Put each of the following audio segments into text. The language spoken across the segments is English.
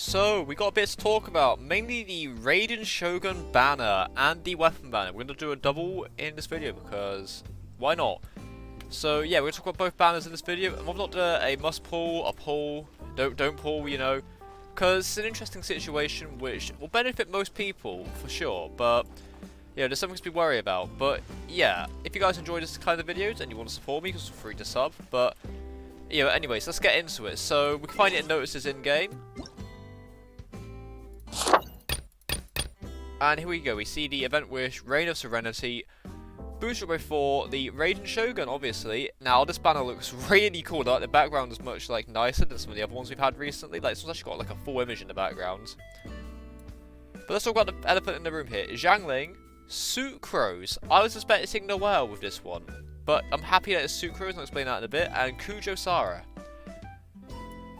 So, we got a bit to talk about, mainly the Raiden Shogun banner and the weapon banner. We're going to do a double in this video because why not? So yeah, we're going to talk about both banners in this video, and we've not done a must pull, a pull, don't pull, you know, because it's an interesting situation which will benefit most people, for sure, but yeah, there's something to be worried about. But yeah, if you guys enjoy this kind of videos and you want to support me, feel free to sub, but yeah, anyways, let's get into it. So, we can find it in notices in-game. And here we go, we see the event wish, Reign of Serenity, booster by 4, the Raiden Shogun, obviously. Now, this banner looks really cool. Like, the background is much nicer than some of the other ones we've had recently. Like, this one's actually got like a full image in the background. But let's talk about the elephant in the room here. Xiangling, Sucrose. I was expecting Noelle with this one, but I'm happy that it's Sucrose, and I'll explain that in a bit, and Kujou Sara.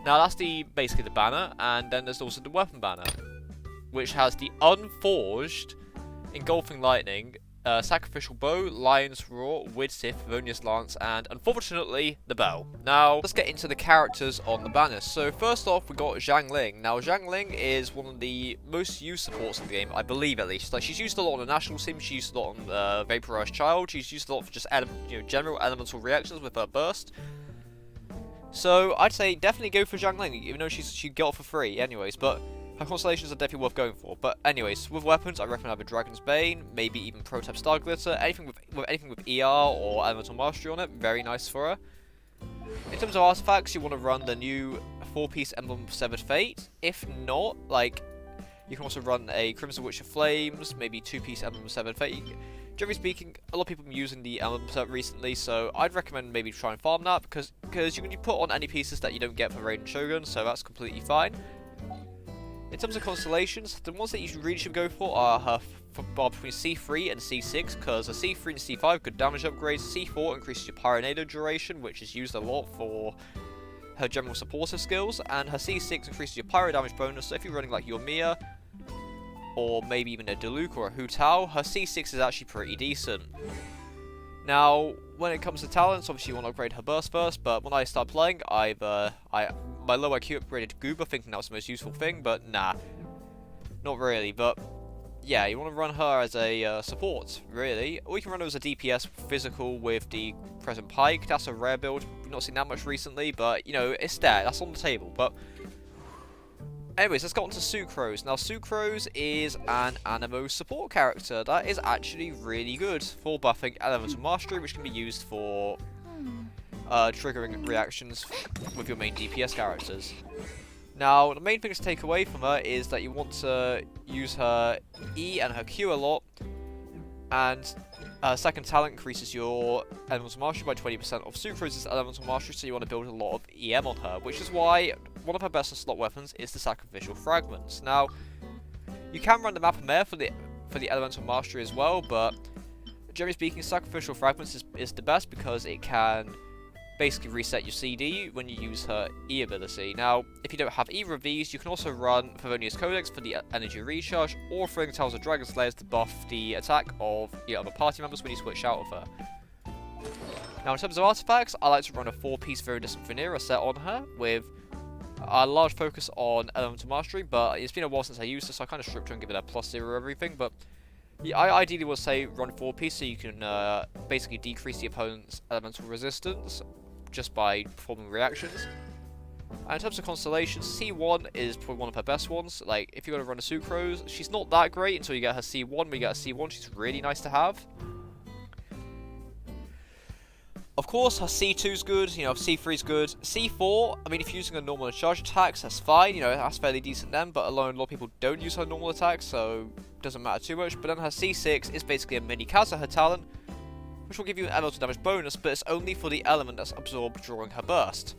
Now, that's basically the banner, and then there's also the weapon banner, which has the Unforged, Engulfing Lightning, Sacrificial Bow, Lion's Roar, Widsith, Favonius Lance, and unfortunately, the Bell. Now, let's get into the characters on the banner. So, first off, we got Xiangling. Now, Xiangling is one of the most used supports in the game, I believe at least. Like, she's used a lot on the national team, she's used a lot on Vaporized Child, she's used a lot for just general elemental reactions with her burst. So, I'd say definitely go for Xiangling, even though she'd get it for free anyways, but her constellations are definitely worth going for. But anyways, with weapons, I recommend either Dragon's Bane, maybe even Protep Star Glitter, anything with ER or Elemental Mastery on it, very nice for her. In terms of artifacts, you want to run the new 4-piece Emblem of Severed Fate. If not, like, you can also run a Crimson Witch of Flames, maybe 2-piece Emblem of Severed Fate. Generally speaking, a lot of people have been using the Emblem set recently, so I'd recommend maybe try and farm that, because you can put on any pieces that you don't get for Raiden Shogun, so that's completely fine. In terms of constellations, the ones that you really should go for are her between C3 and C6, because her C3 and C5 good damage upgrades, C4 increases your Pyronado duration, which is used a lot for her general supportive skills, and her C6 increases your Pyro damage bonus, so if you're running like your Mia, or maybe even a Diluc or a Hu Tao, her C6 is actually pretty decent. Now, when it comes to talents, obviously you want to upgrade her burst first, but when I start playing, my low IQ upgraded Goober, thinking that was the most useful thing, but nah, not really. But yeah, you want to run her as a support, really. Or you can run her as a DPS physical with the present Pike. That's a rare build. We've not seen that much recently, but you know, it's there. That's on the table. But anyways, let's go on to Sucrose. Now, Sucrose is an Anemo support character that is actually really good for buffing Elemental Mastery, which can be used for triggering reactions with your main DPS characters. Now, the main thing to take away from her is that you want to use her E and her Q a lot, and second talent increases your Elemental Mastery by 20% of Sucrose's Elemental Mastery, so you want to build a lot of EM on her, which is why one of her best slot weapons is the Sacrificial Fragments. Now, you can run the Map of Mare for the Elemental Mastery as well, but generally speaking, Sacrificial Fragments is the best because it can basically reset your CD when you use her E ability. Now, if you don't have either of these, you can also run Favonius Codex for the energy recharge, or Throwing Tales of Dragon Slayers to buff the attack of your other party members when you switch out of her. Now, in terms of artifacts, I like to run a 4-piece Viridescent Vanera set on her with a large focus on Elemental Mastery, but it's been a while since I used this, so I kind of stripped her and give it a +0 everything. But yeah, I ideally would say run 4-piece so you can basically decrease the opponent's elemental resistance just by performing reactions. And in terms of constellations, C1 is probably one of her best ones. Like, if you're going to run a Sucrose, she's not that great until you get her C1. When you get her C1, she's really nice to have. Of course, her C2 is good, you know, C3 is good. C4, I mean, if you're using her normal and charge attacks, that's fine, you know, that's fairly decent then, but alone, a lot of people don't use her normal attacks, so it doesn't matter too much. But then her C6 is basically a mini Kaz of her talent, which will give you an elemental damage bonus, but it's only for the element that's absorbed during her burst.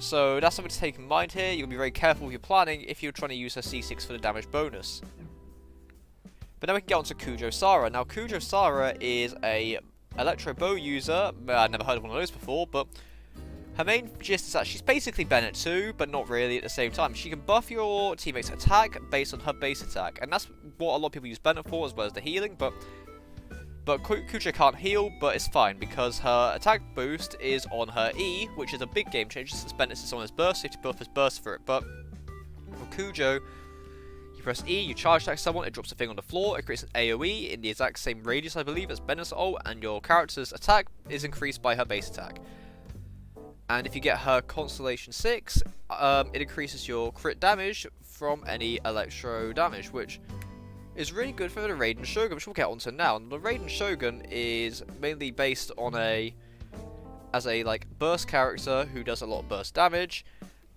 So that's something to take in mind here. You'll be very careful with your planning if you're trying to use her C6 for the damage bonus. But then we can get on to Kujou Sara. Now, Kujou Sara is a Electro Bow user. I've never heard of one of those before, but her main gist is that she's basically Bennett too, but not really at the same time. She can buff your teammates' attack based on her base attack, and that's what a lot of people use Bennett for, as well as the healing, but Kujou can't heal, but it's fine because her attack boost is on her E, which is a big game changer since Bennett is on his burst, so you have to buff his burst for it. But For Kujou, you press E, you charge attack someone, it drops a thing on the floor, it creates an AoE in the exact same radius, I believe, as Ben's ult, and your character's attack is increased by her base attack. And if you get her Constellation 6, it increases your crit damage from any electro damage, which is really good for the Raiden Shogun, which we'll get onto now. And the Raiden Shogun is mainly based on as a like burst character who does a lot of burst damage,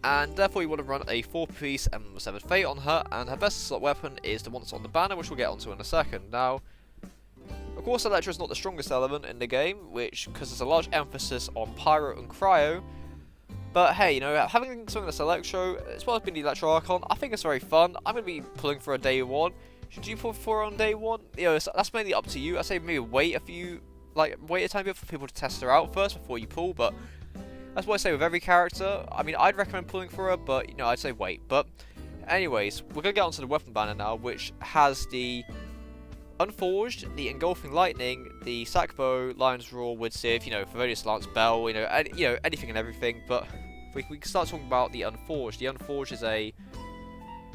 and therefore you want to run a 4-piece M7 Fate on her, and her best slot weapon is the one that's on the banner, which we'll get onto in a second. Now, of course, Electro is not the strongest element in the game, because there's a large emphasis on Pyro and Cryo. But hey, you know, having something that's Electro, as well as being the Electro Archon, I think it's very fun. I'm going to be pulling for a day 1. Should you pull for on day 1? You know, that's mainly up to you. I say maybe wait a tiny bit for people to test her out first before you pull, but that's what I say with every character. I mean, I'd recommend pulling for her, but, you know, I'd say wait. But anyways, we're going to get onto the weapon banner now, which has the Unforged, the Engulfing Lightning, the Sacrificial Bow, Lion's Roar, Widsith, you know, Favonius Lance, Bell, you know, anything and everything. But we can start talking about the Unforged. The Unforged is a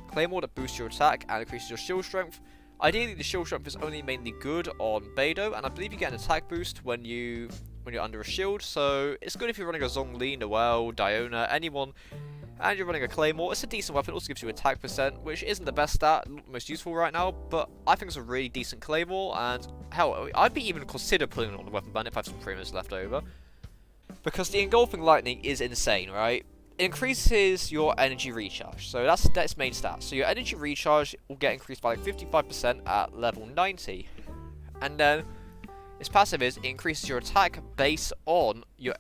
claymore that boosts your attack and increases your shield strength. Ideally, the shield strength is only mainly good on Beidou, and I believe you get an attack boost when you're under a shield. So it's good if you're running a Xiangling, Noelle, Diona, anyone, and you're running a claymore. It's a decent weapon. It also gives you attack percent, which isn't the best stat, not the most useful right now, but I think it's a really decent claymore. And hell, I'd be even consider putting it on the weapon banner if I have some premiums left over, because the Engulfing Lightning is insane, right? It increases your energy recharge, so that's its main stat. So your energy recharge will get increased by like 55% at level 90, and then its passive is it increases your attack based on your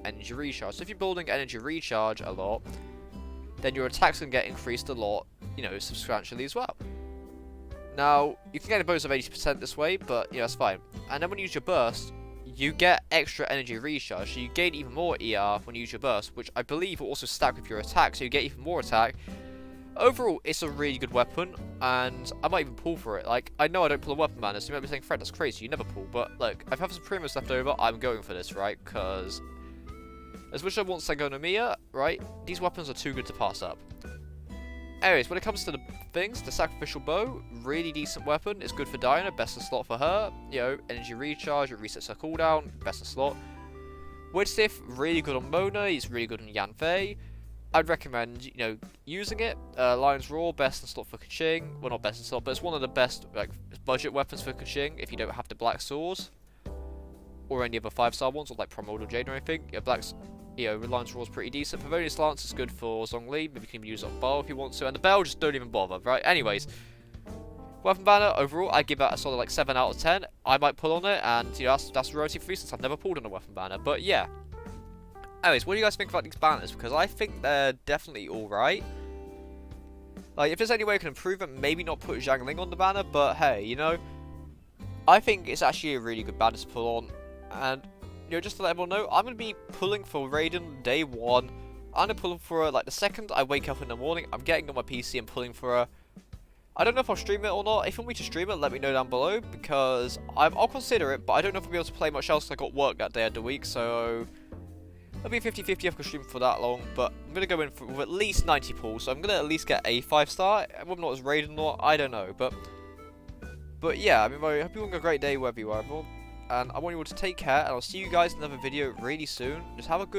energy recharge. So if you're building energy recharge a lot, then your attacks can get increased a lot, you know, substantially as well. Now you can get a bonus of 80% this way, but you know, that's fine. And then when you use your burst, you get extra energy recharge, so you gain even more ER when you use your burst, which I believe will also stack with your attack, so you get even more attack. Overall, it's a really good weapon, and I might even pull for it. Like, I know I don't pull a weapon banner, so you might be saying, Fred, that's crazy, you never pull, but look, if I have some premiums left over, I'm going for this, right? Because as much as I want Sangonomiya, right, these weapons are too good to pass up. Anyways, when it comes to the things, the Sacrificial Bow, really decent weapon. It's good for Diana, best of slot for her. You know, energy recharge, it resets her cooldown, best of slot. Widsith, really good on Mona, he's really good on Yanfei. I'd recommend, you know, using it. Lion's Roar, best in slot for Keqing. Well, not best in slot, but it's one of the best like budget weapons for Keqing if you don't have the black swords or any other 5-star ones, or like Promold or Jade or anything. Yeah, Lion's Roar is pretty decent. Favonius Lance is good for Xiangling. Maybe you can use it on Bow if you want to. And the Bell, just don't even bother, right? Anyways, weapon banner, overall, I give that a solid like 7 out of 10. I might pull on it, and you know, that's rarity for me since I've never pulled on a weapon banner. But yeah. Anyways, what do you guys think about these banners? Because I think they're definitely alright. Like, if there's any way I can improve it, maybe not put Xiangling on the banner, but hey, you know, I think it's actually a really good banner to pull on. And you know, just to let everyone know, I'm going to be pulling for Raiden day 1. I'm going to pull for her, like, the second I wake up in the morning, I'm getting on my PC and pulling for her. I don't know if I'll stream it or not. If you want me to stream it, let me know down below, because I'll consider it, but I don't know if I'll be able to play much else, because I got work that day of the week, so it'll be 50-50 if I can stream for that long, but I'm going to go in for with at least 90 pulls, so I'm going to at least get a 5-star, whether or not it's Raiden or not, I don't know, but yeah, I mean, I hope you all have a great day wherever you are, everyone. And I want you all to take care, and I'll see you guys in another video really soon. Just have a good